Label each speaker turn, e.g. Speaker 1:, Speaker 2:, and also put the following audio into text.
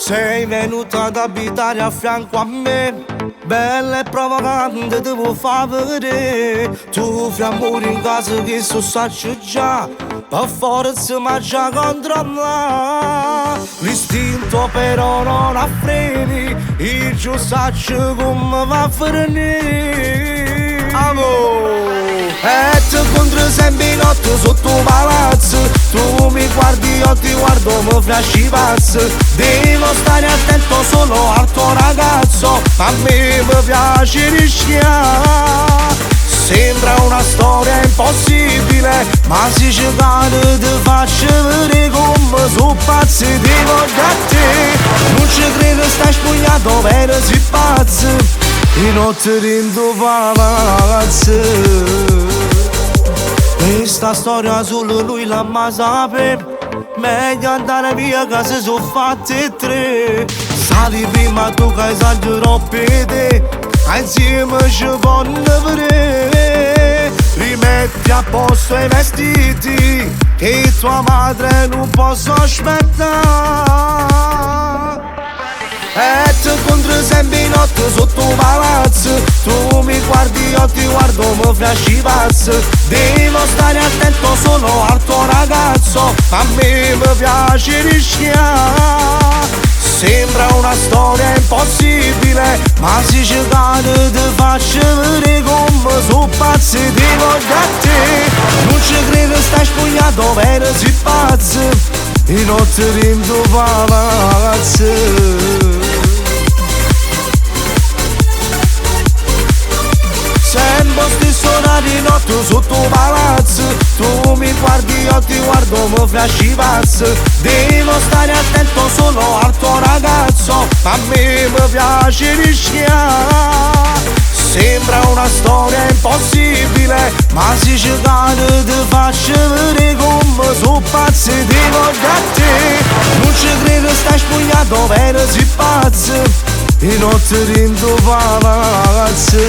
Speaker 1: Sei venuta ad abitare a fianco a me, bella e provocante, ti vuoi far vedere. Tu fai amore in casa che so saccio già, per forza ma già controlla. L'istinto però non ha freni, il giù saccio come va a finire. Amore, e ti incontro sempre in notte sotto palazzo. Tu mi guardi, io ti guardo, mi flasci pazzo. Devo stare attento solo al tuo ragazzo, a me mi piace rischiare. Sembra una storia impossibile, ma se ci cade ti faccio vedere come sono pazzo di da te. Non ci credo, stai spugnato per si pazzo, e notte rindo palazzo. Questa storia solo lui la ma sape, meglio andare via che se sono fatte tre. Sali prima tu che esagero per te, insieme ci vanno vedere. Rimetti a posto i vestiti che tua madre non posso aspettare. E ti incontro sempre in notte sotto palazzo. Tu mi guardi, io ti guardo, mi flasci pazzo. Devo stare attento solo al tuo ragazzo, a me mi piace rischiare. Sembra una storia impossibile, ma se ci cade ti faccio vedere come sono pazzo di da te. Non ci credo, stai spugnato per si pazzo, e notte rindo palazzo. Sempre stesso orario di notte sotto palazzo. Tu mi guardi, io ti guardo, mi flasci pazzo. Devo stare attento solo al tuo ragazzo, a me mi piace rischiare. Sembra una storia impossibile, ma se ci cade ti faccio vedere come sono pazzo di da te. Non ci credo, stai spugnato per si pazzo, e notte rindo palazzo.